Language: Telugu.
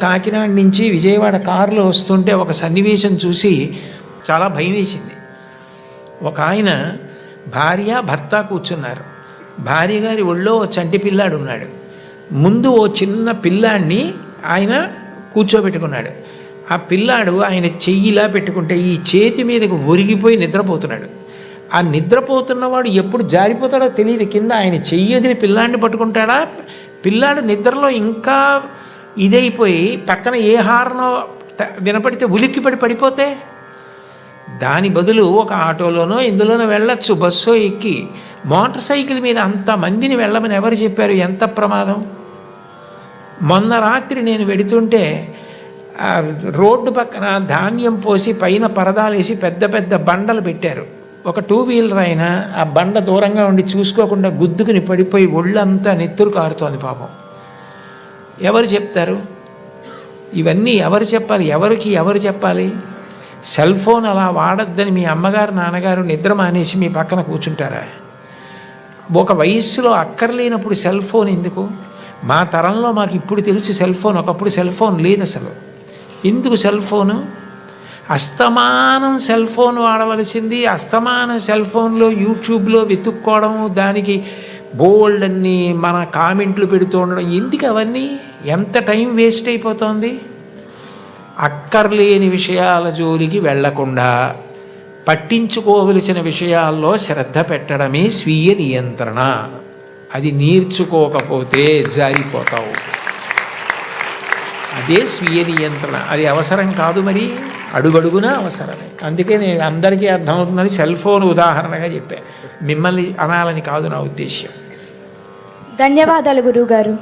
కాకినాడ నుంచి విజయవాడ కారులో వస్తుంటే ఒక సన్నివేశం చూసి చాలా భయం వేసింది. ఒక ఆయన భార్య భర్త కూర్చున్నారు. భార్య గారి ఒళ్ళో చంటి పిల్లాడు ఉన్నాడు. ముందు ఓ చిన్న పిల్లాడిని ఆయన కూర్చోబెట్టుకున్నాడు. ఆ పిల్లాడు ఆయన చెయ్యిలా పెట్టుకుంటే ఈ చేతి మీదకు ఒరిగిపోయి నిద్రపోతున్నాడు. ఆ నిద్రపోతున్నవాడు ఎప్పుడు జారిపోతాడో తెలియదు. కింద ఆయన చెయ్యి వదిలి పిల్లాడిని పట్టుకుంటాడా, పిల్లాడు నిద్రలో ఇంకా ఇదైపోయి పక్కన ఏ హార్నో వినపడితే ఉలిక్కిపడి పడిపోతే, దాని బదులు ఒక ఆటోలోనో ఇందులోనో వెళ్ళొచ్చు, బస్సో ఎక్కి. మోటార్ సైకిల్ మీద అంతమందిని వెళ్ళమని ఎవరు చెప్పారు? ఎంత ప్రమాదం. మొన్న రాత్రి నేను వెడుతుంటే రోడ్డు పక్కన ధాన్యం పోసి పైన పరదాలేసి పెద్ద పెద్ద బండలు పెట్టారు. ఒక 2 వీలర్ అయినా ఆ బండ దూరంగా ఉండి చూసుకోకుండా గుద్దుకుని పడిపోయి ఒళ్ళంతా నెత్తురు కారుతోంది పాపం. ఎవరు చెప్తారు ఇవన్నీ? ఎవరు చెప్పాలి? ఎవరు చెప్పాలి? సెల్ ఫోన్ అలా వాడద్దని మీ అమ్మగారు నాన్నగారు నిద్ర మానేసి మీ పక్కన కూర్చుంటారా? ఒక వయస్సులో అక్కర్లేనప్పుడు సెల్ ఫోన్ ఎందుకు? మా తరంలో మాకు ఇప్పుడు తెలుసు సెల్ ఫోన్, ఒకప్పుడు సెల్ ఫోన్ లేదు అసలు. ఎందుకు సెల్ ఫోను? అస్తమానం సెల్ ఫోన్ వాడవలసింది, అస్తమానం సెల్ ఫోన్లో యూట్యూబ్లో వెతుక్కోవడము, దానికి బోల్డ్ అన్ని మన కామెంట్లు పెడుతూ ఉండడం ఎందుకు? అవన్నీ ఎంత టైం వేస్ట్ అయిపోతుంది. అక్కర్లేని విషయాల జోలికి వెళ్లకుండా పట్టించుకోవలసిన విషయాల్లో శ్రద్ధ పెట్టడమే స్వీయ నియంత్రణ. అది నేర్చుకోకపోతే జారిపోతావు. అదే స్వీయ నియంత్రణ. అది అవసరం కాదు, మరి అడుగడుగునా అవసరమే. అందుకే నేను అందరికీ అర్థమవుతుందని సెల్ ఫోన్ ఉదాహరణగా చెప్పాను. మిమ్మల్ని అనాలని కాదు నా ఉద్దేశ్యం. ధన్యవాదాలు గురువుగారు.